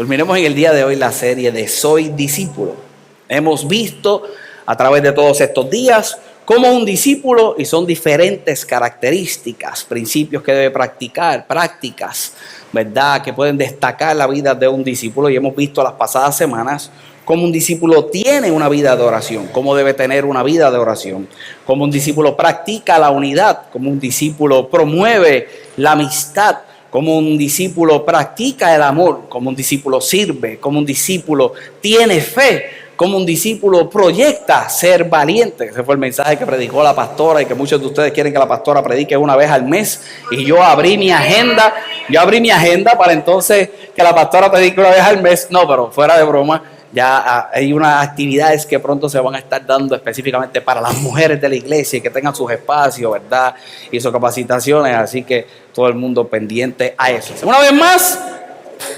Culminemos en el día de hoy la serie de Soy Discípulo. Hemos visto a través de todos estos días cómo un discípulo, y son diferentes características, principios que debe practicar, prácticas, ¿verdad?, que pueden destacar la vida de un discípulo. Y hemos visto las pasadas semanas cómo un discípulo tiene una vida de oración, cómo debe tener una vida de oración, cómo un discípulo practica la unidad, cómo un discípulo promueve la amistad, cómo un discípulo practica el amor, cómo un discípulo sirve, cómo un discípulo tiene fe, cómo un discípulo proyecta ser valiente. Ese fue el mensaje que predicó la pastora y que muchos de ustedes quieren que la pastora predique una vez al mes. Y yo abrí mi agenda para entonces que la pastora predique una vez al mes. No, pero fuera de broma, ya hay unas actividades que pronto se van a estar dando específicamente para las mujeres de la iglesia y que tengan sus espacios, ¿verdad?, y sus capacitaciones. Así que todo el mundo pendiente a eso. Una vez más,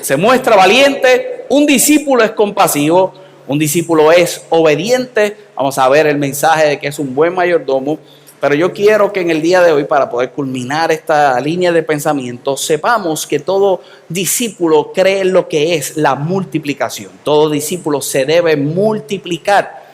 se muestra valiente. Un discípulo es compasivo. Un discípulo es obediente. Vamos a ver el mensaje de que es un buen mayordomo. Pero yo quiero que en el día de hoy, para poder culminar esta línea de pensamiento, sepamos que todo discípulo cree en lo que es la multiplicación. Todo discípulo se debe multiplicar.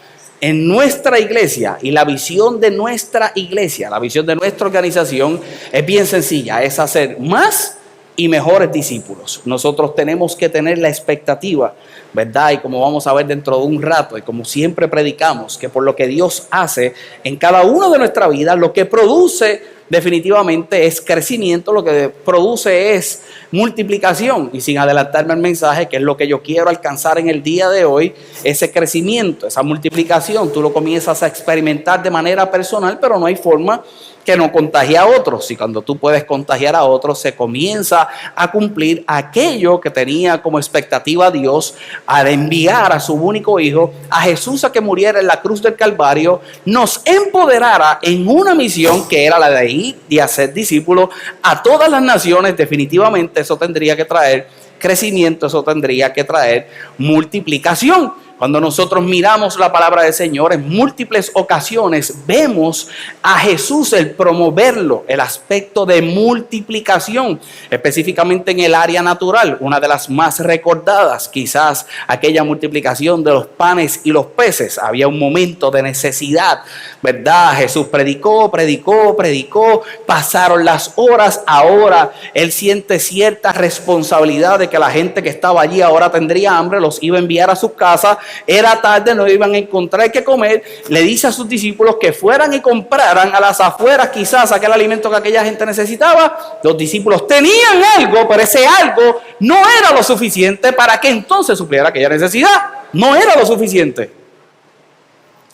En nuestra iglesia, y la visión de nuestra iglesia, la visión de nuestra organización es bien sencilla, es hacer más y mejores discípulos. Nosotros tenemos que tener la expectativa, ¿verdad? Y como vamos a ver dentro de un rato, y como siempre predicamos, que por lo que Dios hace en cada uno de nuestra vida, lo que produce definitivamente es crecimiento, lo que produce es multiplicación. Y sin adelantarme al mensaje, que es lo que yo quiero alcanzar en el día de hoy, ese crecimiento, esa multiplicación, tú lo comienzas a experimentar de manera personal, pero no hay forma que no contagie a otros. Y cuando tú puedes contagiar a otros, se comienza a cumplir aquello que tenía como expectativa Dios al enviar a su único hijo, a Jesús, a que muriera en la cruz del Calvario, nos empoderara en una misión que era la de ir y hacer discípulos a todas las naciones. Definitivamente eso tendría que traer crecimiento, eso tendría que traer multiplicación. Cuando nosotros miramos la palabra del Señor, en múltiples ocasiones vemos a Jesús el promoverlo, el aspecto de multiplicación, específicamente en el área natural. Una de las más recordadas, quizás aquella multiplicación de los panes y los peces. Había un momento de necesidad, ¿verdad? Jesús predicó, pasaron las horas. Ahora Él siente cierta responsabilidad de que la gente que estaba allí ahora tendría hambre, los iba a enviar a sus casas. Era tarde, no iban a encontrar qué comer. Le dice a sus discípulos que fueran y compraran a las afueras quizás aquel alimento que aquella gente necesitaba. Los discípulos tenían algo, pero ese algo no era lo suficiente para que entonces supliera aquella necesidad. No era lo suficiente.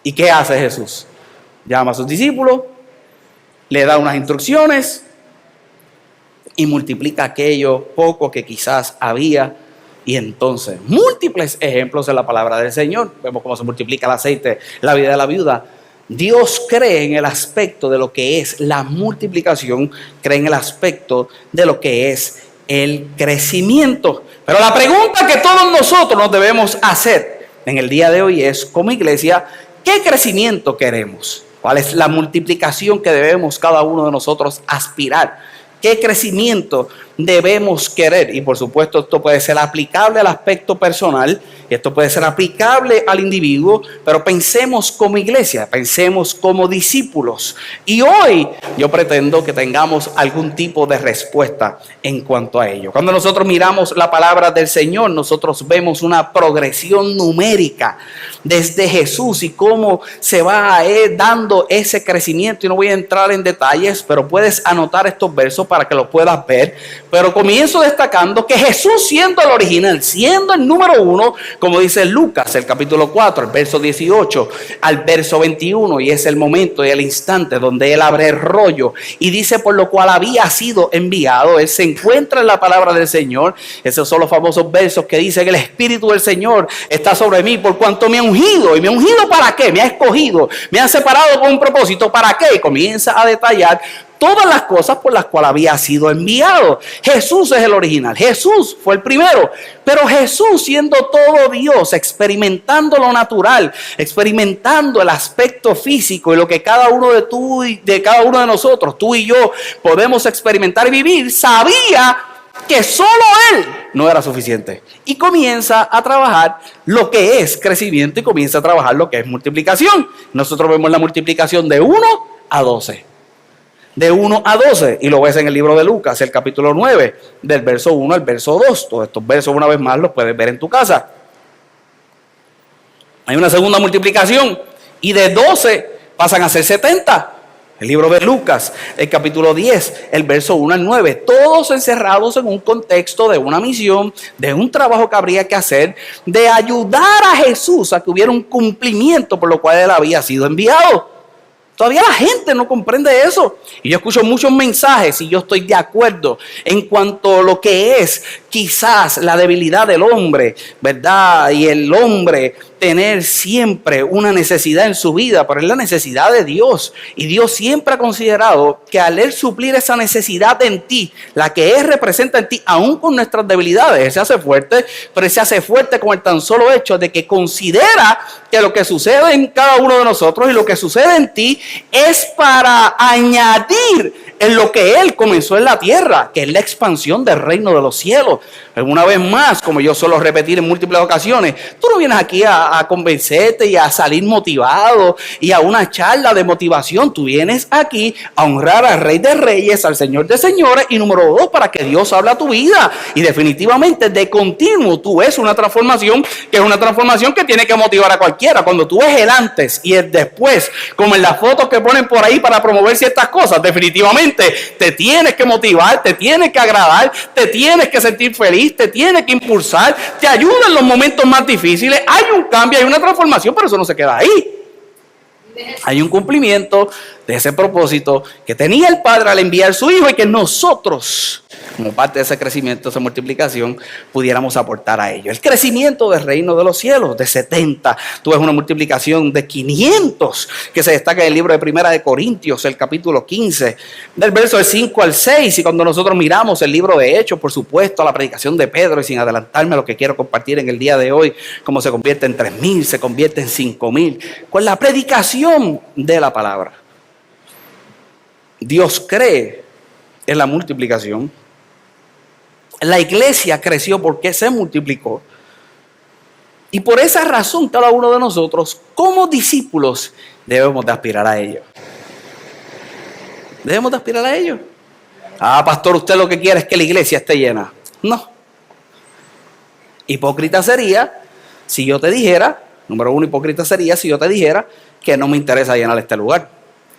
¿Y qué hace Jesús? Llama a sus discípulos, le da unas instrucciones y multiplica aquello poco que quizás había. Y entonces, múltiples ejemplos en la palabra del Señor. Vemos cómo se multiplica el aceite, la vida de la viuda. Dios cree en el aspecto de lo que es la multiplicación, cree en el aspecto de lo que es el crecimiento. Pero la pregunta que todos nosotros nos debemos hacer en el día de hoy es, como iglesia, ¿qué crecimiento queremos? ¿Cuál es la multiplicación que debemos cada uno de nosotros aspirar? ¿Qué crecimiento debemos querer? Y por supuesto esto puede ser aplicable al aspecto personal, esto puede ser aplicable al individuo, pero pensemos como iglesia, pensemos como discípulos. Y hoy yo pretendo que tengamos algún tipo de respuesta en cuanto a ello. Cuando nosotros miramos la palabra del Señor, nosotros vemos una progresión numérica desde Jesús y cómo se va dando ese crecimiento. Y no voy a entrar en detalles, pero puedes anotar estos versos para que lo puedas ver. Pero comienzo destacando que Jesús, siendo el original, siendo el número uno, como dice Lucas, el capítulo 4, el verso 18 al verso 21, y es el momento y el instante donde Él abre el rollo y dice por lo cual había sido enviado. Él se encuentra en la palabra del Señor. Esos son los famosos versos que dicen: el Espíritu del Señor está sobre mí por cuanto me ha ungido. ¿Y me ha ungido para qué? Me ha escogido, me ha separado con un propósito. ¿Para qué? Y comienza a detallar todas las cosas por las cuales había sido enviado. Jesús es el original, Jesús fue el primero, pero Jesús, siendo todo Dios, experimentando lo natural, experimentando el aspecto físico y lo que cada uno de cada uno de nosotros, tú y yo, podemos experimentar y vivir, sabía que solo él no era suficiente. Y comienza a trabajar lo que es crecimiento y comienza a trabajar lo que es multiplicación. Nosotros vemos la multiplicación de 1 a 12. De 1 a 12. Y lo ves en el libro de Lucas, el capítulo 9, del verso 1 al verso 2. Todos estos versos, una vez más, los puedes ver en tu casa. Hay una segunda multiplicación. Y de 12 pasan a ser 70. El libro de Lucas, el capítulo 10, el verso 1 al 9, todos encerrados en un contexto de una misión, de un trabajo que habría que hacer, de ayudar a Jesús a que hubiera un cumplimiento por lo cual él había sido enviado. Todavía la gente no comprende eso. Y yo escucho muchos mensajes y yo estoy de acuerdo en cuanto a lo que es quizás la debilidad del hombre, ¿verdad? Y el hombre tener siempre una necesidad en su vida, pero es la necesidad de Dios. Y Dios siempre ha considerado que al él suplir esa necesidad en ti, la que él representa en ti, aún con nuestras debilidades, él se hace fuerte, pero él se hace fuerte con el tan solo hecho de que considera que lo que sucede en cada uno de nosotros y lo que sucede en ti es para añadir en lo que él comenzó en la tierra, que es la expansión del reino de los cielos. Una vez más, como yo suelo repetir en múltiples ocasiones, tú no vienes aquí a convencerte y a salir motivado y a una charla de motivación. Tú vienes aquí a honrar al Rey de Reyes, al Señor de Señores, y número 2, para que Dios hable a tu vida. Y definitivamente de continuo tú ves una transformación, que es una transformación que tiene que motivar a cualquiera. Cuando tú ves el antes y el después, como en las fotos que ponen por ahí para promover ciertas cosas, definitivamente te tienes que motivar, te tienes que agradar, te tienes que sentir feliz, te tienes que impulsar, te ayuda en los momentos más difíciles. Hay un cambio, hay una transformación, pero eso no se queda ahí. Hay un cumplimiento de ese propósito que tenía el Padre al enviar a su Hijo y que nosotros, como parte de ese crecimiento, esa multiplicación, pudiéramos aportar a ello. El crecimiento del reino de los cielos, de 70. Tú ves una multiplicación de 500 que se destaca en el libro de Primera de Corintios, el capítulo 15, del verso del 5 al 6. Y cuando nosotros miramos el libro de Hechos, por supuesto, la predicación de Pedro, y sin adelantarme a lo que quiero compartir en el día de hoy, cómo se convierte en 3,000, se convierte en 5,000, con la predicación de la palabra. Dios cree en la multiplicación. La iglesia creció porque se multiplicó. Y por esa razón, cada uno de nosotros, como discípulos, debemos de aspirar a ello. Debemos de aspirar a ello. Ah, pastor, usted lo que quiere es que la iglesia esté llena. No. Hipócrita sería si yo te dijera, número 1, hipócrita sería si yo te dijera que no me interesa llenar este lugar.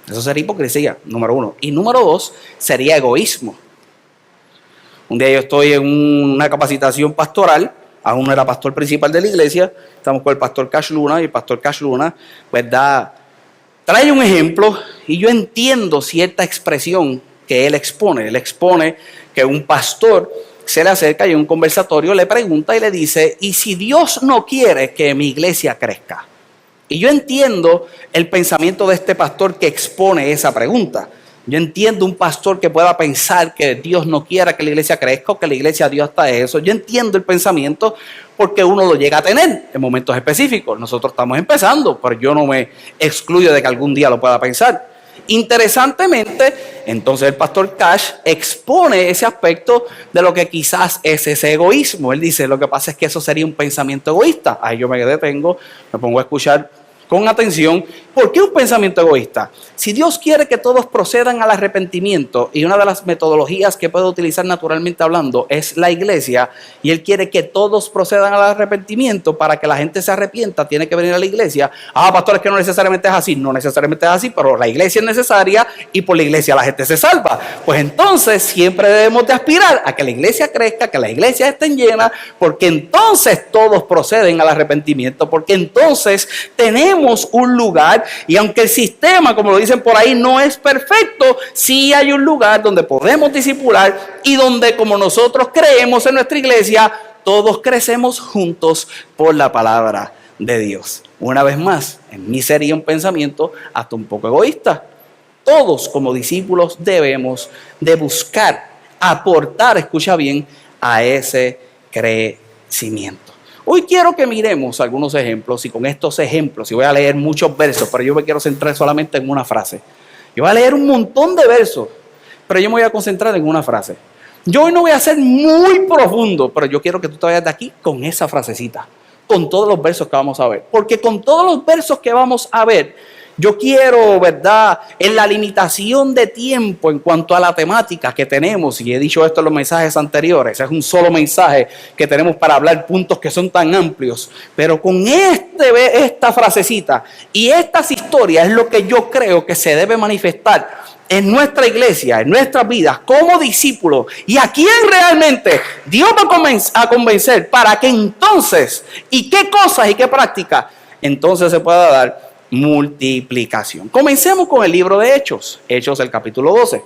Eso sería hipocresía, número 1. Y número 2, sería egoísmo. Un día yo estoy en una capacitación pastoral, aún no era pastor principal de la iglesia, estamos con el pastor Cash Luna, y el pastor Cash Luna, ¿verdad?, trae un ejemplo, y yo entiendo cierta expresión que él expone. Él expone que un pastor se le acerca y en un conversatorio le pregunta y le dice, ¿y si Dios no quiere que mi iglesia crezca? Y yo entiendo el pensamiento de este pastor que expone esa pregunta. Yo entiendo un pastor que pueda pensar que Dios no quiera que la iglesia crezca o que la iglesia dio hasta eso. Yo entiendo el pensamiento porque uno lo llega a tener en momentos específicos. Nosotros estamos empezando, pero yo no me excluyo de que algún día lo pueda pensar. Interesantemente, entonces el pastor Cash expone ese aspecto de lo que quizás es ese egoísmo. Él dice, lo que pasa es que eso sería un pensamiento egoísta. Ahí yo me detengo, me pongo a escuchar con atención. ¿Por qué un pensamiento egoísta? Si Dios quiere que todos procedan al arrepentimiento, y una de las metodologías que puede utilizar naturalmente hablando es la iglesia, y Él quiere que todos procedan al arrepentimiento para que la gente se arrepienta, tiene que venir a la iglesia. Ah, pastor, es que no necesariamente es así. No necesariamente es así, pero la iglesia es necesaria y por la iglesia la gente se salva. Pues entonces siempre debemos de aspirar a que la iglesia crezca, que las iglesias estén llenas, porque entonces todos proceden al arrepentimiento, porque entonces tenemos un lugar, y aunque el sistema, como lo dicen por ahí, no es perfecto, sí hay un lugar donde podemos discipular y donde, como nosotros creemos en nuestra iglesia, todos crecemos juntos por la palabra de Dios. Una vez más, en mí sería un pensamiento hasta un poco egoísta. Todos como discípulos debemos de buscar aportar, escucha bien, a ese crecimiento. Hoy quiero que miremos algunos ejemplos, y con estos ejemplos, y voy a leer muchos versos, pero yo me quiero centrar solamente en una frase. Yo voy a leer un montón de versos, pero yo me voy a concentrar en una frase. Yo hoy no voy a ser muy profundo, pero yo quiero que tú te vayas de aquí con esa frasecita, con todos los versos que vamos a ver. Porque con todos los versos que vamos a ver, yo quiero, ¿verdad?, en la limitación de tiempo en cuanto a la temática que tenemos, y he dicho esto en los mensajes anteriores, es un solo mensaje que tenemos para hablar puntos que son tan amplios, pero con esta frasecita y estas historias es lo que yo creo que se debe manifestar en nuestra iglesia, en nuestras vidas, como discípulos, y a quién realmente Dios va a convencer para que entonces, y qué cosas y qué prácticas, entonces se pueda dar multiplicación. Comencemos con el libro de Hechos, Hechos el capítulo 12.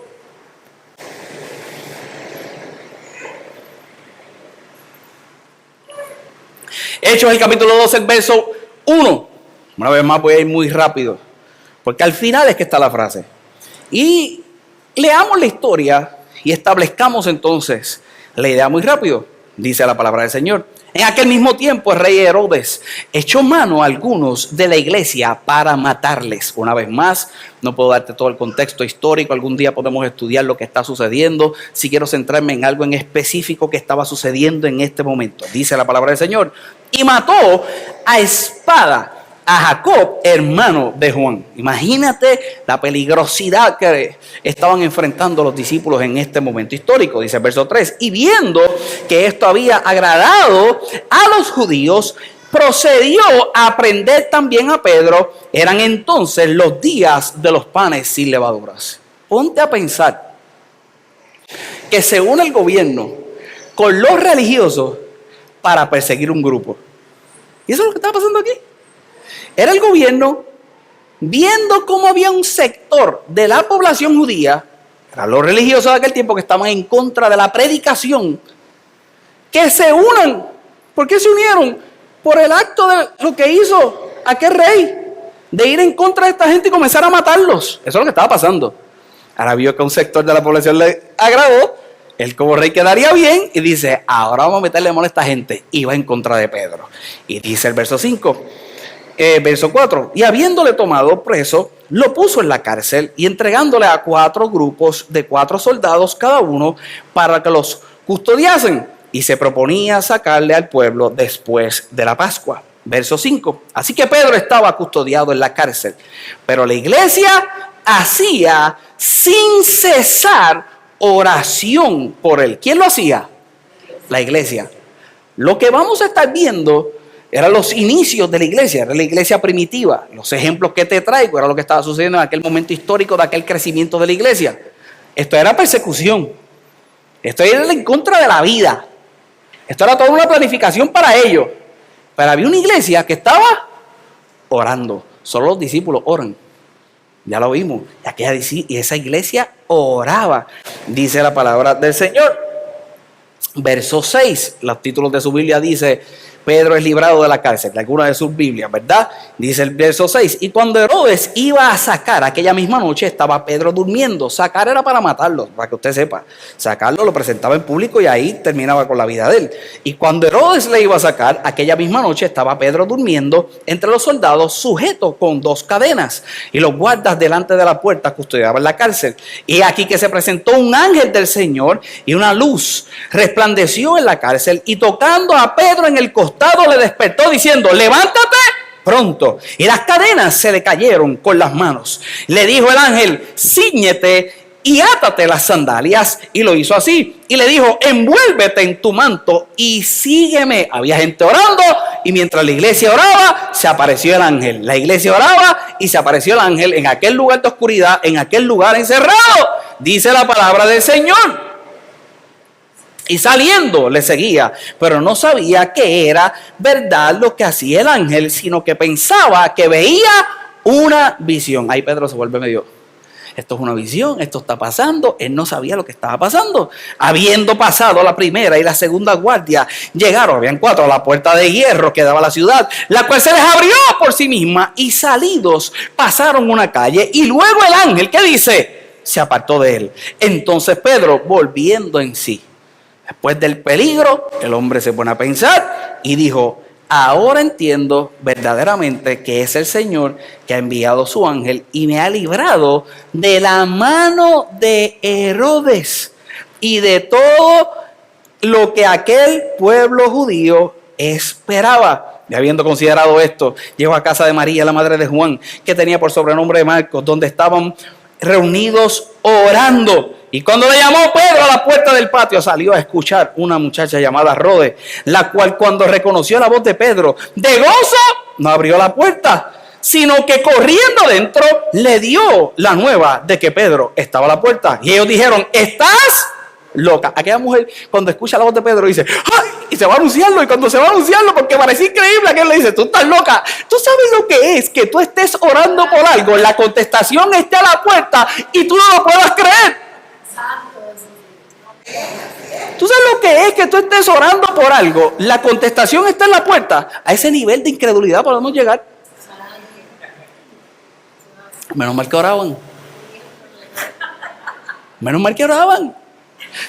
Hechos el capítulo 12, el verso 1. Una vez más voy a ir muy rápido, porque al final es que está la frase. Y leamos la historia y establezcamos entonces la idea muy rápido. Dice la palabra del Señor. En aquel mismo tiempo el rey Herodes echó mano a algunos de la iglesia para matarles. Una vez más, no puedo darte todo el contexto histórico. Algún día podemos estudiar lo que está sucediendo. Si quiero centrarme en algo en específico que estaba sucediendo en este momento. Dice la palabra del Señor. Y mató a espada a Jacob, hermano de Juan. Imagínate la peligrosidad que estaban enfrentando los discípulos en este momento histórico. Dice el verso 3, y viendo que esto había agradado a los judíos, procedió a prender también a Pedro. Eran entonces los días de los panes sin levaduras. Ponte a pensar que se une el gobierno con los religiosos para perseguir un grupo. ¿Y eso es lo que estaba pasando aquí? Era el gobierno viendo cómo había un sector de la población judía, eran los religiosos de aquel tiempo que estaban en contra de la predicación, que se unan. ¿Por qué se unieron? Por el acto de lo que hizo aquel rey, de ir en contra de esta gente y comenzar a matarlos. Eso es lo que estaba pasando. Ahora vio que a un sector de la población le agradó, él como rey quedaría bien y dice, ahora vamos a meterle mano a esta gente. Y va en contra de Pedro. Y dice el verso 5. Verso 4, y habiéndole tomado preso, lo puso en la cárcel y entregándole a 4 grupos de 4 soldados cada uno para que los custodiasen, y se proponía sacarle al pueblo después de la Pascua. Verso 5, así que Pedro estaba custodiado en la cárcel, pero la iglesia hacía sin cesar oración por él. ¿Quién lo hacía? La iglesia. Lo que vamos a estar viendo eran los inicios de la iglesia, era la iglesia primitiva. Los ejemplos que te traigo era lo que estaba sucediendo en aquel momento histórico de aquel crecimiento de la iglesia. Esto era persecución. Esto era en contra de la vida. Esto era toda una planificación para ellos. Pero había una iglesia que estaba orando. Solo los discípulos oran. Ya lo vimos. Y esa iglesia oraba. Dice la palabra del Señor. Verso 6. Los títulos de su Biblia dice... Pedro es librado de la cárcel, de alguna de sus Biblias, ¿verdad? Dice el verso 6, y cuando Herodes iba a sacar aquella misma noche, estaba Pedro durmiendo. Sacar era para matarlo, para que usted sepa. Sacarlo lo presentaba en público y ahí terminaba con la vida de él. Y cuando Herodes le iba a sacar, aquella misma noche estaba Pedro durmiendo entre los soldados, sujeto con 2 cadenas. Y los guardas delante de la puerta custodiaban la cárcel. Y aquí que se presentó un ángel del Señor y una luz resplandeció en la cárcel y tocando a Pedro en el costado, le despertó diciendo, levántate pronto. Y las cadenas se le cayeron con las manos. Le dijo el ángel, cíñete y átate las sandalias. Y lo hizo así. Y le dijo, envuélvete en tu manto y sígueme. Había gente orando y mientras la iglesia oraba, se apareció el ángel. La iglesia oraba y se apareció el ángel en aquel lugar de oscuridad, en aquel lugar encerrado. Dice la palabra del Señor. Y saliendo le seguía, pero no sabía que era verdad lo que hacía el ángel, sino que pensaba que veía una visión. Ahí Pedro se vuelve medio, esto es una visión, esto está pasando. Él no sabía lo que estaba pasando. Habiendo pasado la primera y la segunda guardia, llegaron, habían 4 a la puerta de hierro que daba a la ciudad, la cual se les abrió por sí misma, y salidos pasaron una calle, y luego el ángel, ¿qué dice? Se apartó de él. Entonces Pedro, volviendo en sí, después del peligro, el hombre se pone a pensar y dijo, ahora entiendo verdaderamente que es el Señor que ha enviado su ángel y me ha librado de la mano de Herodes, y de todo lo que aquel pueblo judío esperaba. Y habiendo considerado esto, llegó a casa de María, la madre de Juan, que tenía por sobrenombre Marcos, donde estaban reunidos orando. Y cuando le llamó Pedro a la puerta del patio, salió a escuchar una muchacha llamada Rode, la cual cuando reconoció la voz de Pedro, de gozo, no abrió la puerta, sino que corriendo dentro le dio la nueva de que Pedro estaba a la puerta. Y ellos dijeron, ¿estás loca? Aquella mujer cuando escucha la voz de Pedro dice, ¡ay! Y se va a anunciarlo, y cuando se va a anunciarlo, porque parece increíble, aquel le dice, tú estás loca. Tú sabes lo que es que tú estés orando por algo, la contestación esté a la puerta y tú no lo puedas creer. Tú sabes lo que es que tú estés orando por algo, la contestación está en la puerta. A ese nivel de incredulidad podemos llegar. Menos mal que oraban. Menos mal que oraban.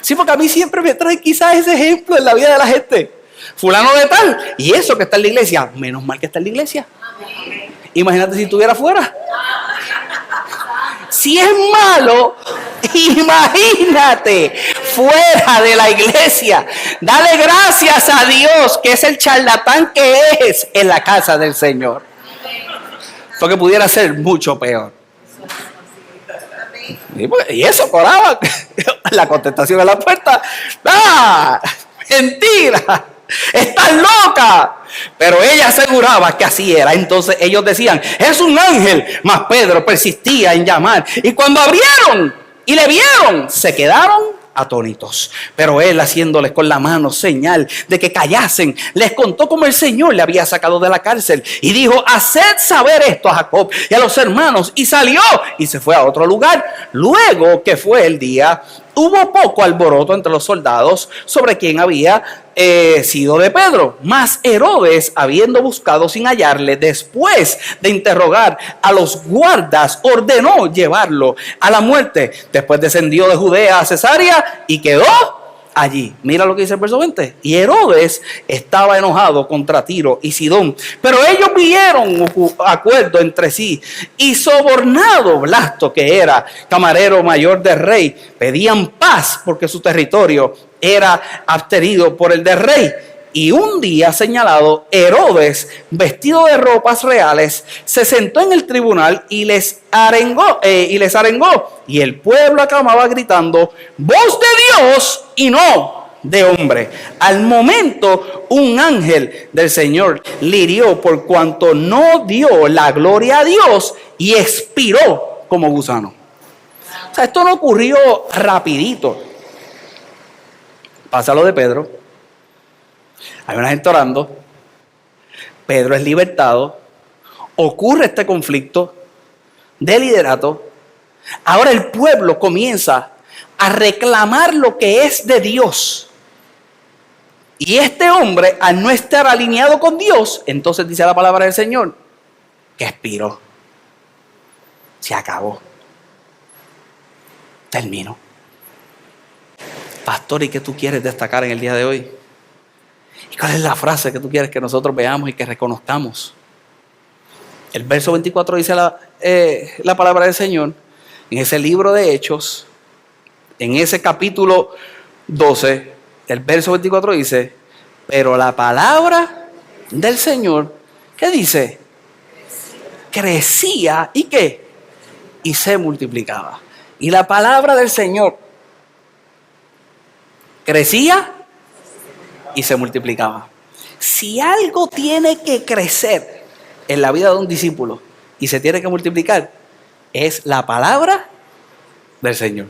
Sí, porque a mí siempre me trae quizás ese ejemplo en la vida de la gente. Fulano de tal, y eso que está en la iglesia, menos mal que está en la iglesia. Imagínate si estuviera fuera. Si es malo, imagínate fuera de la iglesia. Dale gracias a Dios que es el charlatán que es en la casa del Señor. Porque pudiera ser mucho peor. Y eso oraba. La contestación a la puerta. ¡Ah! ¡Mentira! ¡Estás loca! Pero ella aseguraba que así era. Entonces ellos decían, es un ángel. Mas Pedro persistía en llamar. Y cuando abrieron y le vieron, se quedaron atónitos. Pero él, haciéndoles con la mano señal de que callasen, les contó cómo el Señor le había sacado de la cárcel y dijo, haced saber esto a Jacob y a los hermanos, y salió y se fue a otro lugar. Luego que fue el día, hubo poco alboroto entre los soldados sobre quién había sido de Pedro. Mas Herodes, habiendo buscado sin hallarle, después de interrogar a los guardas, ordenó llevarlo a la muerte. Después descendió de Judea a Cesarea y quedó allí. Mira lo que dice el verso 20. Y Herodes estaba enojado contra Tiro y Sidón, pero ellos vieron acuerdo entre sí, y sobornado Blasto, que era camarero mayor del rey, pedían paz porque su territorio era abstenido por el del rey. Y un día señalado, Herodes, vestido de ropas reales, se sentó en el tribunal y les arengó. Y el pueblo aclamaba gritando, voz de Dios y no de hombre. Al momento, un ángel del Señor le hirió por cuanto no dio la gloria a Dios y expiró como gusano. O sea, esto no ocurrió rapidito. Pasa lo de Pedro. Hay una gente orando. Pedro es libertado. Ocurre este conflicto de liderato. Ahora el pueblo comienza a reclamar lo que es de Dios. Y este hombre, al no estar alineado con Dios, entonces dice la palabra del Señor, que expiró. Se acabó. Terminó. Pastor, ¿y qué tú quieres destacar en el día de hoy? ¿Y cuál es la frase que tú quieres que nosotros veamos y que reconozcamos? El verso 24 dice la palabra del Señor, en ese libro de Hechos, en ese capítulo 12, el verso 24 dice, pero la palabra del Señor, ¿qué dice? Crecía, ¿y qué? Y se multiplicaba. Y la palabra del Señor crecía y se multiplicaba. Si algo tiene que crecer en la vida de un discípulo y se tiene que multiplicar, es la palabra del Señor.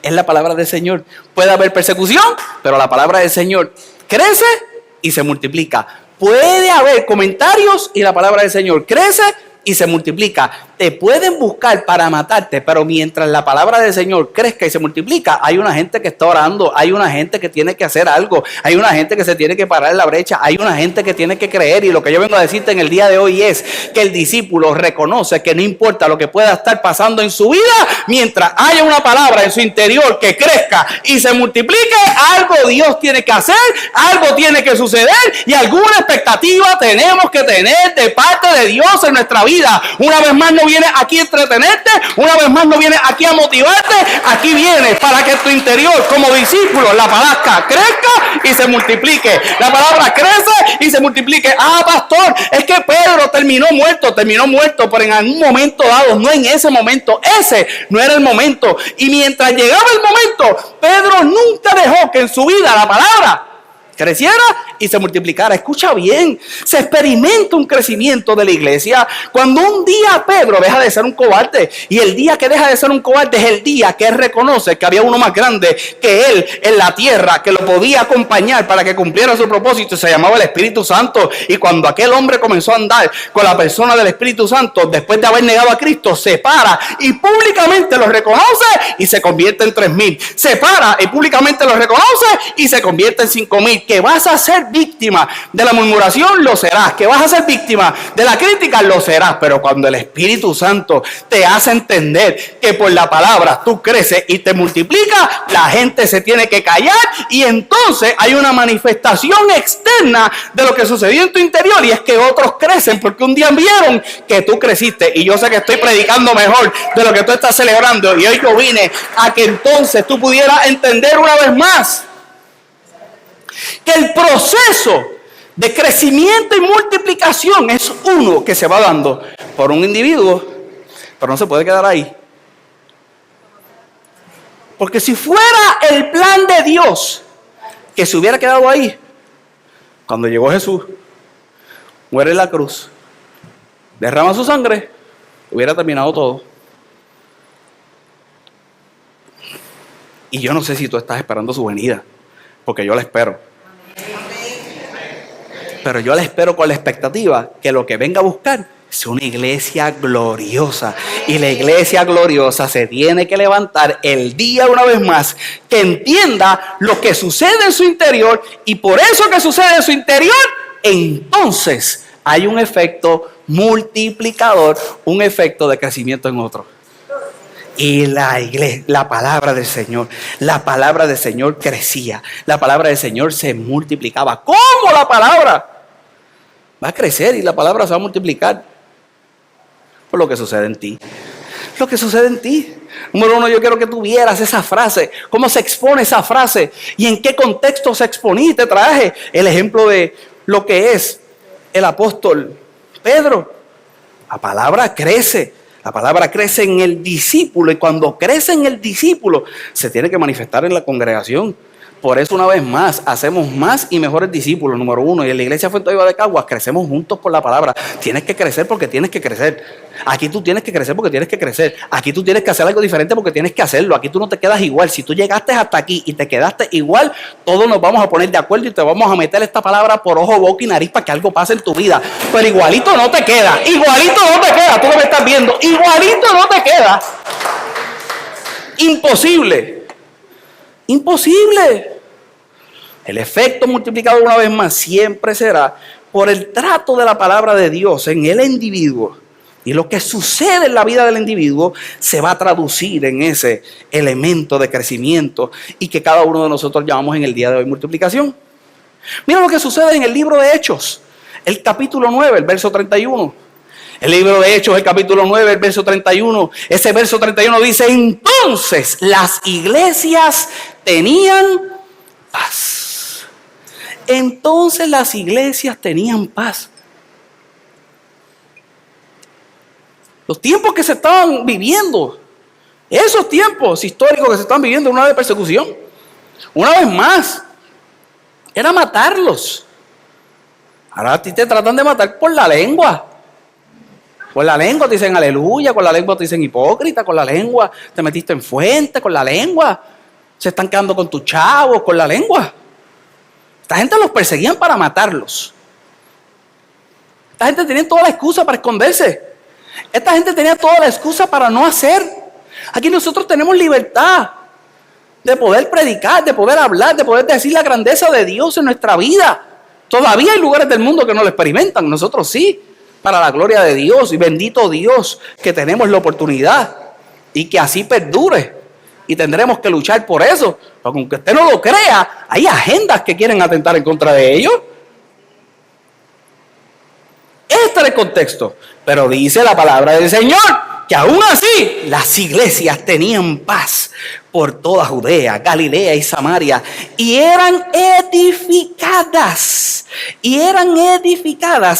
Es la palabra del Señor. Puede haber persecución, pero la palabra del Señor crece y se multiplica. Puede haber comentarios y la palabra del Señor crece y se multiplica. Te pueden buscar para matarte, pero mientras la palabra del Señor crezca y se multiplica, hay una gente que está orando, hay una gente que tiene que hacer algo, hay una gente que se tiene que parar en la brecha, hay una gente que tiene que creer. Y lo que yo vengo a decirte en el día de hoy es que el discípulo reconoce que no importa lo que pueda estar pasando en su vida, mientras haya una palabra en su interior que crezca y se multiplique, algo Dios tiene que hacer, algo tiene que suceder y alguna expectativa tenemos que tener de parte de Dios en nuestra vida, vida. Una vez más no viene aquí a entretenerte, una vez más no viene aquí a motivarte, aquí viene para que tu interior como discípulo, la palabra crezca y se multiplique. La palabra crece y se multiplique. Ah, pastor, es que Pedro terminó muerto, pero en algún momento dado, no en ese momento, ese no era el momento. Y mientras llegaba el momento, Pedro nunca dejó que en su vida la palabra creciera y se multiplicara. Escucha bien, se experimenta un crecimiento de la iglesia cuando un día Pedro deja de ser un cobarde, y el día que deja de ser un cobarde es el día que él reconoce que había uno más grande que él en la tierra, que lo podía acompañar para que cumpliera su propósito, y se llamaba el Espíritu Santo. Y cuando aquel hombre comenzó a andar con la persona del Espíritu Santo, después de haber negado a Cristo, se para y públicamente lo reconoce y se convierte en 3,000. Se para y públicamente lo reconoce y se convierte en 5,000. Que vas a ser víctima de la murmuración, lo serás. Que vas a ser víctima de la crítica, lo serás. Pero cuando el Espíritu Santo te hace entender que por la palabra tú creces y te multiplicas, la gente se tiene que callar, y entonces hay una manifestación externa de lo que sucedió en tu interior, y es que otros crecen porque un día vieron que tú creciste. Y yo sé que estoy predicando mejor de lo que tú estás celebrando, y hoy yo vine a que entonces tú pudieras entender una vez más que el proceso de crecimiento y multiplicación es uno que se va dando por un individuo, pero no se puede quedar ahí. Porque si fuera el plan de Dios que se hubiera quedado ahí, cuando llegó Jesús, muere en la cruz, derrama su sangre, hubiera terminado todo. Y yo no sé si tú estás esperando su venida, porque yo la espero. Pero yo la espero con la expectativa que lo que venga a buscar es una iglesia gloriosa. Y la iglesia gloriosa se tiene que levantar el día una vez más, que entienda lo que sucede en su interior, y por eso que sucede en su interior, entonces hay un efecto multiplicador, un efecto de crecimiento en otro. Y la iglesia, la palabra del Señor crecía, la palabra del Señor se multiplicaba. ¿Cómo la palabra va a crecer y la palabra se va a multiplicar? Por lo que sucede en ti. Lo que sucede en ti. Número uno, yo quiero que tú vieras esa frase, cómo se expone esa frase y en qué contexto se exponía. Te traje el ejemplo de lo que es el apóstol Pedro. La palabra crece. La palabra crece en el discípulo, y cuando crece en el discípulo se tiene que manifestar en la congregación. Por eso, una vez más, hacemos más y mejores discípulos, número uno. Y en la iglesia Fuente Viva de Caguas crecemos juntos por la palabra. Tienes que crecer porque tienes que crecer. Aquí tú tienes que crecer porque tienes que crecer. Aquí tú tienes que hacer algo diferente porque tienes que hacerlo. Aquí tú no te quedas igual. Si tú llegaste hasta aquí y te quedaste igual, todos nos vamos a poner de acuerdo y te vamos a meter esta palabra por ojo, boca y nariz para que algo pase en tu vida. Pero igualito no te queda. Igualito no te queda. Tú lo me estás viendo. Igualito no te queda. Imposible. Imposible. El efecto multiplicado, una vez más, siempre será por el trato de la palabra de Dios en el individuo. Y lo que sucede en la vida del individuo se va a traducir en ese elemento de crecimiento y que cada uno de nosotros llamamos en el día de hoy multiplicación. Mira lo que sucede en el libro de Hechos, el capítulo 9, el verso 31. El libro de Hechos, el capítulo 9, el verso 31. Ese verso 31 dice: entonces las iglesias tenían paz. Entonces las iglesias tenían paz. Los tiempos que se estaban viviendo, esos tiempos históricos que se están viviendo, una de persecución, una vez más, era matarlos. Ahora a ti te tratan de matar por la lengua. Con la lengua te dicen aleluya, con la lengua te dicen hipócrita, con la lengua te metiste en fuente, con la lengua se están quedando con tus chavos, con la lengua. Esta gente los perseguían para matarlos. Esta gente tenía toda la excusa para esconderse. Esta gente tenía toda la excusa para no hacer. Aquí nosotros tenemos libertad de poder predicar, de poder hablar, de poder decir la grandeza de Dios en nuestra vida. Todavía hay lugares del mundo que no lo experimentan. Nosotros sí, para la gloria de Dios. Y bendito Dios que tenemos la oportunidad y que así perdure. Y tendremos que luchar por eso. Porque aunque usted no lo crea, hay agendas que quieren atentar en contra de ellos. Este era el contexto. Pero dice la palabra del Señor que aún así las iglesias tenían paz por toda Judea, Galilea y Samaria, y eran edificadas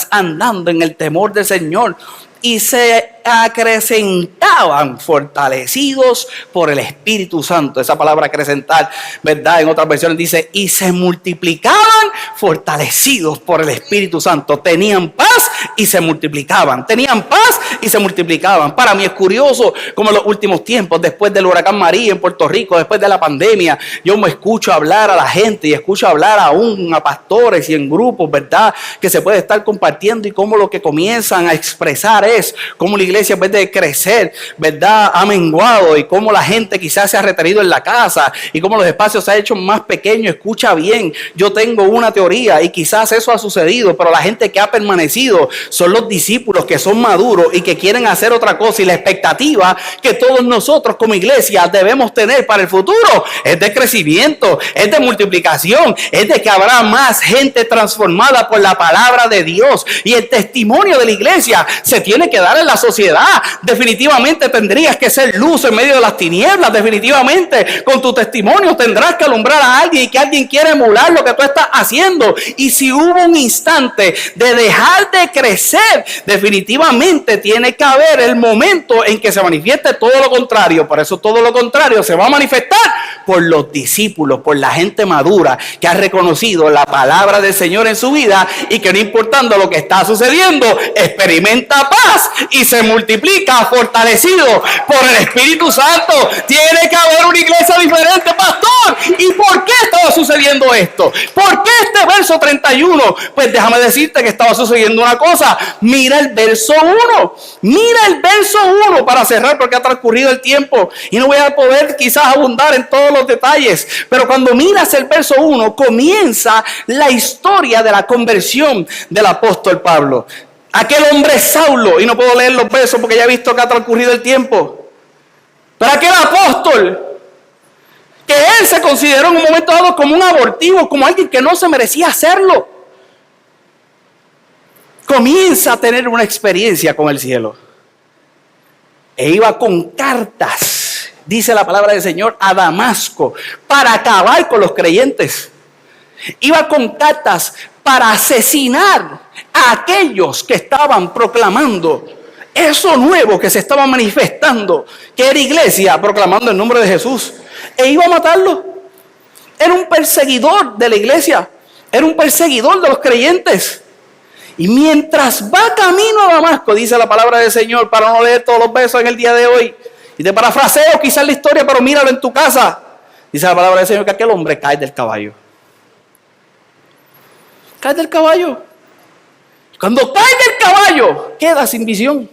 andando en el temor del Señor, y se acrecentaban fortalecidos por el Espíritu Santo. Esa palabra acrecentar, ¿verdad? En otras versiones dice, y se multiplicaban fortalecidos por el Espíritu Santo. Tenían paz y se multiplicaban. Tenían paz y se multiplicaban. Para mí es curioso como en los últimos tiempos, después del huracán María en Puerto Rico, después de la pandemia, yo me escucho hablar a la gente y escucho hablar aún a pastores y en grupos, ¿verdad? Que se puede estar compartiendo, y cómo lo que comienzan a expresar es cómo la iglesia, en vez de crecer, ¿verdad?, ha menguado, y cómo la gente quizás se ha retenido en la casa, y cómo los espacios se han hecho más pequeños. Escucha bien, yo tengo una teoría, y quizás eso ha sucedido, pero la gente que ha permanecido son los discípulos que son maduros y que quieren hacer otra cosa, y la expectativa que todos nosotros como iglesia debemos tener para el futuro es de crecimiento, es de multiplicación, es de que habrá más gente transformada por la palabra de Dios, y el testimonio de la iglesia se tiene que dar en la sociedad. Definitivamente tendrías que ser luz en medio de las tinieblas. Definitivamente con tu testimonio tendrás que alumbrar a alguien, y que alguien quiera emular lo que tú estás haciendo. Y si hubo un instante de dejar de crecer, definitivamente tiene que haber el momento en que se manifieste todo lo contrario. Por eso todo lo contrario se va a manifestar por los discípulos, por la gente madura que ha reconocido la palabra del Señor en su vida, y que no importando lo que está sucediendo, experimenta paz y se multiplica fortalecido por el Espíritu Santo. Tiene que haber una iglesia diferente, pastor. ¿Y por qué estaba sucediendo esto? ¿Por qué este verso 31? Pues déjame decirte que estaba sucediendo una cosa. Mira el verso 1. Mira el verso 1 para cerrar, porque ha transcurrido el tiempo y no voy a poder quizás abundar en todos los detalles. Pero cuando miras el verso 1, comienza la historia de la conversión del apóstol Pablo. Aquel hombre Saulo, y no puedo leer los versos porque ya he visto que ha transcurrido el tiempo, pero aquel apóstol, que él se consideró en un momento dado como un abortivo, como alguien que no se merecía hacerlo, comienza a tener una experiencia con el cielo. E iba con cartas, dice la palabra del Señor, a Damasco, para acabar con los creyentes. Iba con cartas para asesinar a aquellos que estaban proclamando eso nuevo que se estaba manifestando, que era iglesia proclamando el nombre de Jesús. E iba a matarlo. Era un perseguidor de la iglesia, era un perseguidor de los creyentes. Y mientras va camino a Damasco, dice la palabra del Señor, para no leer todos los versos en el día de hoy, y te parafraseo quizás la historia, pero míralo en tu casa. Dice la palabra del Señor que aquel hombre cae del caballo. Cae del caballo. Cuando cae del caballo, queda sin visión.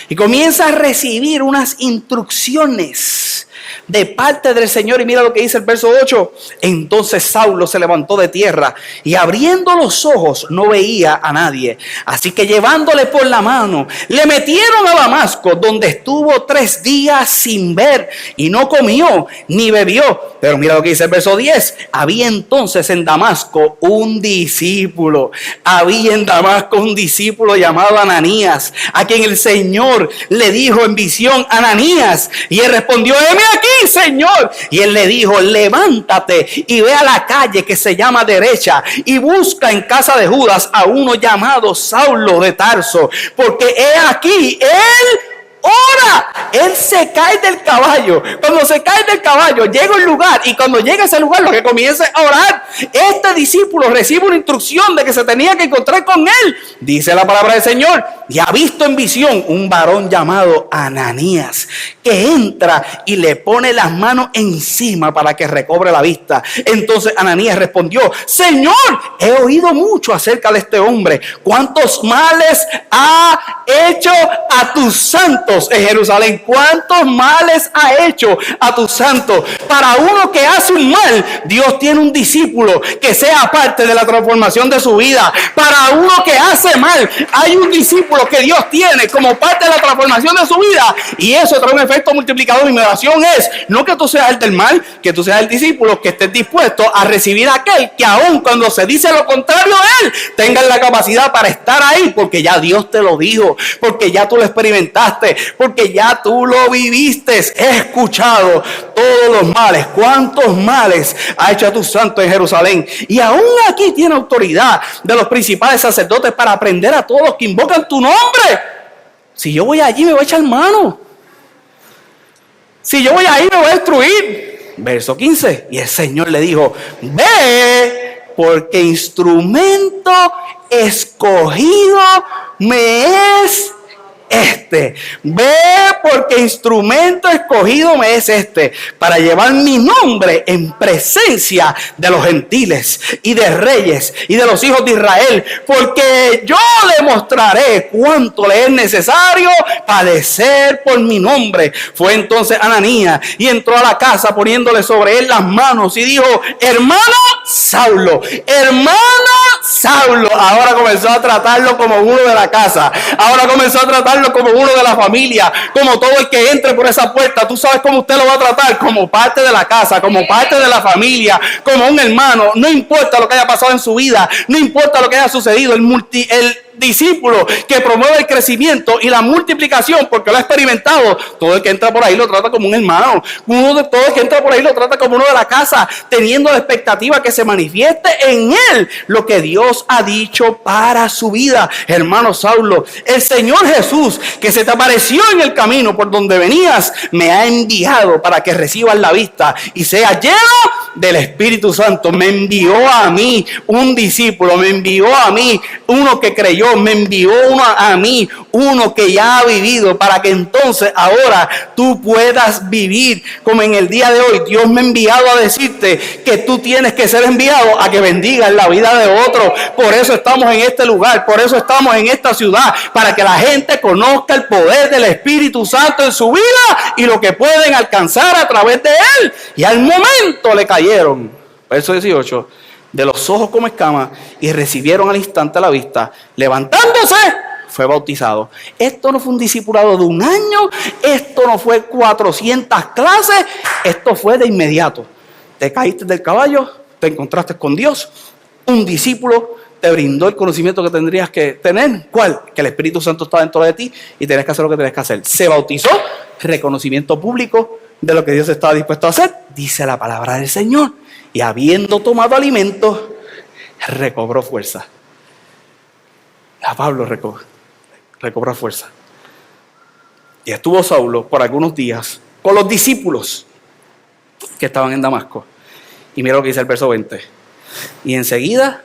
Y comienza a recibir unas instrucciones de parte del Señor. Y mira lo que dice el verso 8. Entonces Saulo se levantó de tierra y abriendo los ojos no veía a nadie. Así que llevándole por la mano, le metieron a Damasco, donde estuvo 3 días sin ver y no comió ni bebió. Pero mira lo que dice el verso 10. Había entonces en Damasco un discípulo. Había en Damasco un discípulo llamado Ananías, a quien el Señor le dijo en visión: Ananías. Y él respondió: heme aquí, Señor. Y él le dijo: levántate y ve a la calle que se llama Derecha y busca en casa de Judas a uno llamado Saulo de Tarso, porque he aquí, él ora. Él se cae del caballo. Cuando se cae del caballo, llega a un lugar, y cuando llega a ese lugar, lo que comienza a orar. Este discípulo recibe una instrucción de que se tenía que encontrar con él. Dice la palabra del Señor: y ha visto en visión un varón llamado Ananías, que entra y le pone las manos encima para que recobre la vista. Entonces Ananías respondió: Señor, he oído mucho acerca de este hombre, cuántos males ha hecho a tus santos en Jerusalén. ¿Cuántos males ha hecho a tus santos? Para uno que hace un mal, Dios tiene un discípulo que sea parte de la transformación de su vida. Para uno que hace mal, hay un discípulo que Dios tiene como parte de la transformación de su vida, y eso trae un efecto efecto multiplicador. Y mi oración es, no que tú seas el del mal, que tú seas el discípulo, que estés dispuesto a recibir a aquel que aun cuando se dice lo contrario de él, tengas la capacidad para estar ahí, porque ya Dios te lo dijo, porque ya tú lo experimentaste, porque ya tú lo viviste. He escuchado todos los males, cuántos males ha hecho a tu santo en Jerusalén, y aún aquí tiene autoridad de los principales sacerdotes para aprender a todos los que invocan tu nombre. Si yo voy allí me voy a echar mano, si yo voy ahí me voy a destruir. Verso 15, y el Señor le dijo: ve, porque instrumento escogido me es este. Ve, porque instrumento escogido me es este, para llevar mi nombre en presencia de los gentiles y de reyes y de los hijos de Israel, porque yo le mostraré cuánto le es necesario padecer por mi nombre. Fue entonces Ananías y entró a la casa poniéndole sobre él las manos y dijo: hermano Saulo, ahora comenzó a tratarlo como uno de la casa, ahora comenzó a tratarlo como uno de la familia, como todo el que entre por esa puerta. Tú sabes cómo usted lo va a tratar, como parte de la casa, como parte de la familia, como un hermano. No importa lo que haya pasado en su vida, no importa lo que haya sucedido. El discípulo que promueve el crecimiento y la multiplicación, porque lo ha experimentado, todo el que entra por ahí lo trata como un hermano. Todo el que entra por ahí lo trata como uno de la casa, teniendo la expectativa que se manifieste en él lo que Dios ha dicho para su vida. Hermano Saulo, el Señor Jesús, que se te apareció en el camino por donde venías, me ha enviado para que recibas la vista y seas lleno del Espíritu Santo. Me envió a mí un discípulo, me envió a mí uno que creyó, me envió a mí uno que ya ha vivido, para que entonces ahora tú puedas vivir como en el día de hoy. Dios me ha enviado a decirte que tú tienes que ser enviado a que bendigas la vida de otro. Por eso estamos en este lugar, por eso estamos en esta ciudad, para que la gente conozca el poder del Espíritu Santo en su vida y lo que pueden alcanzar a través de él. Y al momento le cayeron, verso 18, de los ojos como escamas, y recibieron al instante la vista. Levantándose, fue bautizado. Esto no fue un discipulado de un año, esto no fue 400 clases, esto fue de inmediato. Te caíste del caballo, te encontraste con Dios, un discípulo te brindó el conocimiento que tendrías que tener. ¿Cuál? Que el Espíritu Santo está dentro de ti y tenés que hacer lo que tenés que hacer. Se bautizó, reconocimiento público de lo que Dios estaba dispuesto a hacer, dice la palabra del Señor. Y habiendo tomado alimento, recobró fuerza. A Pablo recobró fuerza. Y estuvo Saulo por algunos días con los discípulos que estaban en Damasco. Y mira lo que dice el verso 20. Y enseguida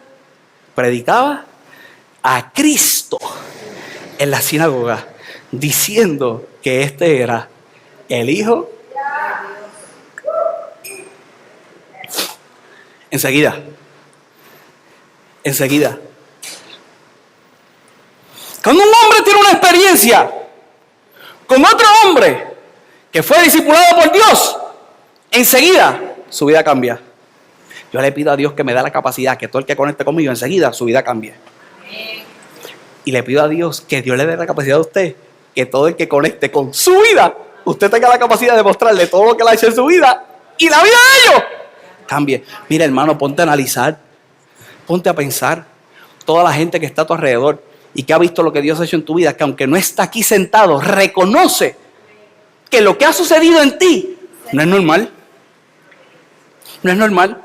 predicaba a Cristo en la sinagoga, diciendo que este era el Hijo. Enseguida. Cuando un hombre tiene una experiencia con otro hombre que fue discipulado por Dios, enseguida su vida cambia. Yo le pido a Dios que me dé la capacidad que todo el que conecte conmigo, enseguida su vida cambie. Y le pido a Dios que Dios le dé la capacidad a usted, que todo el que conecte con su vida, usted tenga la capacidad de mostrarle todo lo que le ha hecho en su vida y la vida de ellos cambie. Mira, hermano, ponte a analizar, ponte a pensar. Toda la gente que está a tu alrededor y que ha visto lo que Dios ha hecho en tu vida, que aunque no está aquí sentado, reconoce que lo que ha sucedido en ti no es normal. No es normal.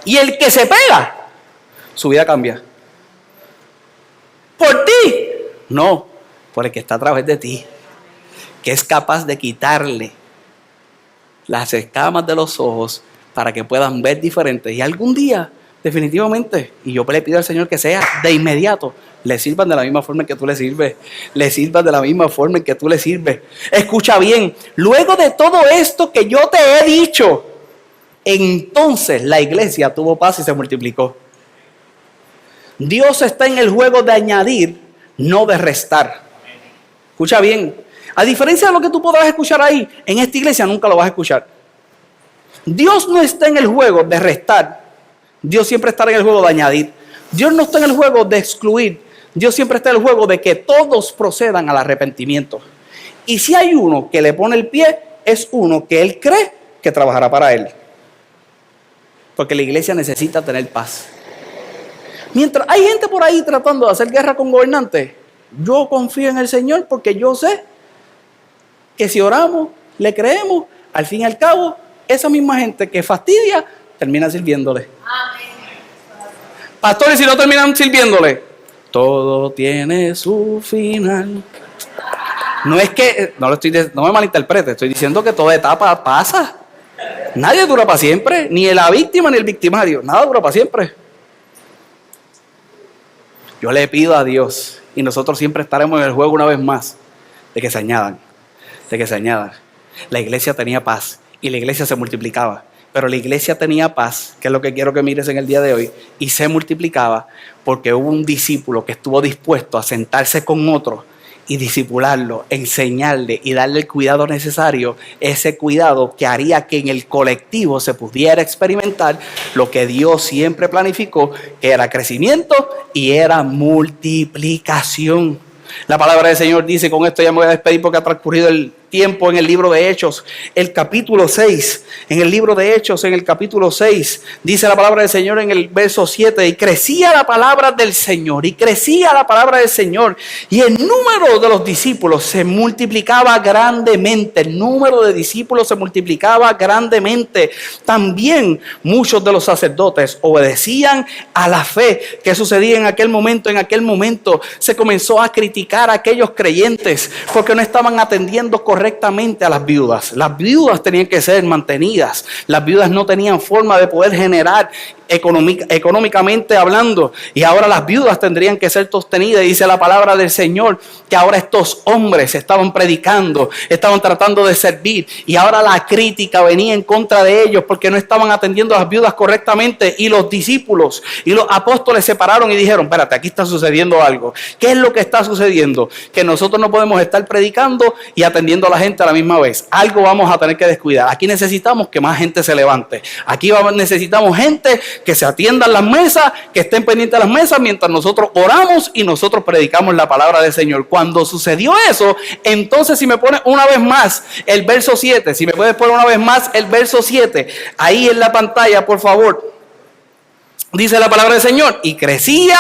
Y el que se pega, su vida cambia. ¿Por ti? No, por el que está a través de ti, que es capaz de quitarle las escamas de los ojos para que puedan ver diferentes. Y algún día, definitivamente, y yo le pido al Señor que sea de inmediato, le sirvan de la misma forma en que tú le sirves. Le sirvan de la misma forma en que tú le sirves. Escucha bien, luego de todo esto que yo te he dicho, entonces la iglesia tuvo paz y se multiplicó. Dios está en el juego de añadir, no de restar. Escucha bien, a diferencia de lo que tú podrás escuchar ahí, en esta iglesia nunca lo vas a escuchar. Dios no está en el juego de restar, Dios siempre está en el juego de añadir. Dios no está en el juego de excluir, Dios siempre está en el juego de que todos procedan al arrepentimiento. Y si hay uno que le pone el pie, es uno que él cree que trabajará para él. Porque la iglesia necesita tener paz. Mientras hay gente por ahí tratando de hacer guerra con gobernantes, yo confío en el Señor porque yo sé que si oramos, le creemos, al fin y al cabo, esa misma gente que fastidia, termina sirviéndole. Amén. Pastores, si no terminan sirviéndole, todo tiene su final. No es que, no me malinterprete, estoy diciendo que toda etapa pasa. Nadie dura para siempre, ni la víctima ni el victimario, nada dura para siempre. Yo le pido a Dios, y nosotros siempre estaremos en el juego una vez más, de que se añadan. La iglesia tenía paz y la iglesia se multiplicaba. Pero la iglesia tenía paz, que es lo que quiero que mires en el día de hoy, y se multiplicaba porque hubo un discípulo que estuvo dispuesto a sentarse con otro y discipularlo, enseñarle y darle el cuidado necesario, ese cuidado que haría que en el colectivo se pudiera experimentar lo que Dios siempre planificó, que era crecimiento y era multiplicación. La palabra del Señor dice, con esto ya me voy a despedir porque ha transcurrido el tiempo, en el libro de Hechos, el capítulo 6, en el libro de Hechos, en el capítulo 6, dice la palabra del Señor en el verso 7, y crecía la palabra del Señor, y el número de los discípulos se multiplicaba grandemente, También muchos de los sacerdotes obedecían a la fe. ¿Qué sucedía en aquel momento? En aquel momento se comenzó a criticar a aquellos creyentes porque no estaban atendiendo correctamente a las viudas. Las viudas tenían que ser mantenidas. Las viudas no tenían forma de poder generar económicamente hablando, y ahora las viudas tendrían que ser sostenidas. Dice la palabra del Señor que ahora estos hombres estaban predicando, estaban tratando de servir, y ahora la crítica venía en contra de ellos porque no estaban atendiendo a las viudas correctamente, y los discípulos y los apóstoles se pararon y dijeron, espérate, aquí está sucediendo algo. ¿Qué es lo que está sucediendo? Que nosotros no podemos estar predicando y atendiendo a la gente a la misma vez. Algo vamos a tener que descuidar. Aquí necesitamos que más gente se levante. Aquí necesitamos gente que se atiendan las mesas, que estén pendientes de las mesas mientras nosotros oramos y nosotros predicamos la palabra del Señor. Cuando sucedió eso, entonces si me pones una vez más el verso 7, si me puedes poner una vez más el verso 7, ahí en la pantalla, por favor. Dice la palabra del Señor, y crecía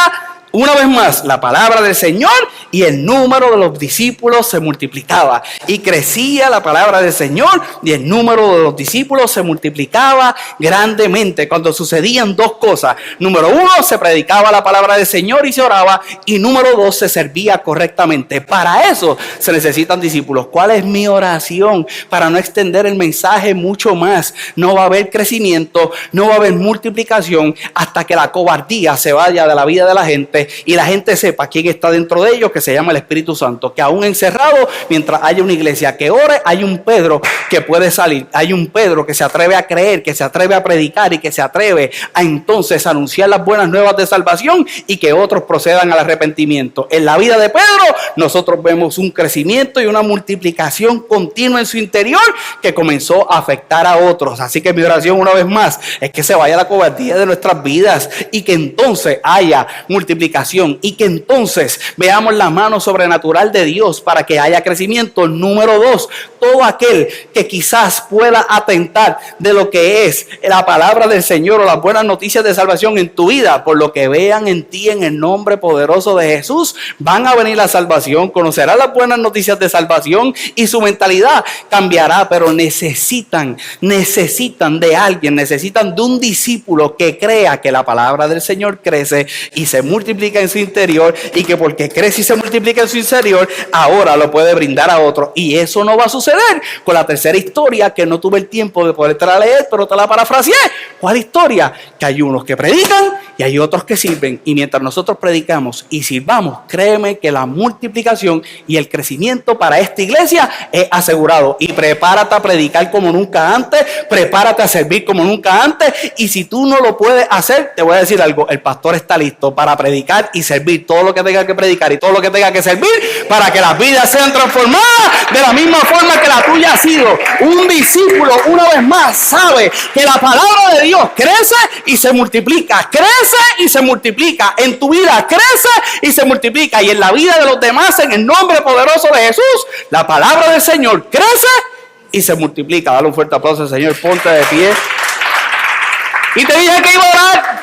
una vez más la palabra del Señor y el número de los discípulos se multiplicaba. Y crecía la palabra del Señor y el número de los discípulos se multiplicaba grandemente. Cuando sucedían dos cosas: número uno, se predicaba la palabra del Señor y se oraba, y número dos, se servía correctamente. Para eso se necesitan discípulos. ¿Cuál es mi oración? Para no extender el mensaje mucho más. No va a haber crecimiento, no va a haber multiplicación hasta que la cobardía se vaya de la vida de la gente y la gente sepa quién está dentro de ellos, que se llama el Espíritu Santo, que aún encerrado, mientras haya una iglesia que ore, hay un Pedro que puede salir, hay un Pedro que se atreve a creer, que se atreve a predicar y que se atreve a entonces anunciar las buenas nuevas de salvación y que otros procedan al arrepentimiento. En la vida de Pedro nosotros vemos un crecimiento y una multiplicación continua en su interior que comenzó a afectar a otros. Así que mi oración una vez más es que se vaya la cobardía de nuestras vidas y que entonces haya multiplicación y que entonces veamos la mano sobrenatural de Dios para que haya crecimiento. Número dos, todo aquel que quizás pueda atentar de lo que es la palabra del Señor o las buenas noticias de salvación en tu vida, por lo que vean en ti, en el nombre poderoso de Jesús, van a venir la salvación, conocerán las buenas noticias de salvación y su mentalidad cambiará. Pero necesitan de alguien, necesitan de un discípulo que crea que la palabra del Señor crece y se multiplica en su interior, y que porque crece y se multiplica en su interior, ahora lo puede brindar a otro. Y eso no va a suceder con la tercera historia, que no tuve el tiempo de poder leer, pero te la parafraseé. ¿Cuál historia? Que hay unos que predican y hay otros que sirven, y mientras nosotros predicamos y sirvamos, créeme que la multiplicación y el crecimiento para esta iglesia es asegurado. Y prepárate a predicar como nunca antes, prepárate a servir como nunca antes, y si tú no lo puedes hacer, te voy a decir algo: el pastor está listo para predicar predicar y servir todo lo que tenga que predicar y todo lo que tenga que servir para que las vidas sean transformadas de la misma forma que la tuya ha sido. Un discípulo, una vez más, sabe que la palabra de Dios crece y se multiplica, crece y se multiplica. En tu vida crece y se multiplica, y en la vida de los demás, en el nombre poderoso de Jesús, la palabra del Señor crece y se multiplica. Dale un fuerte aplauso al Señor, ponte de pie. Y te dije que iba a orar.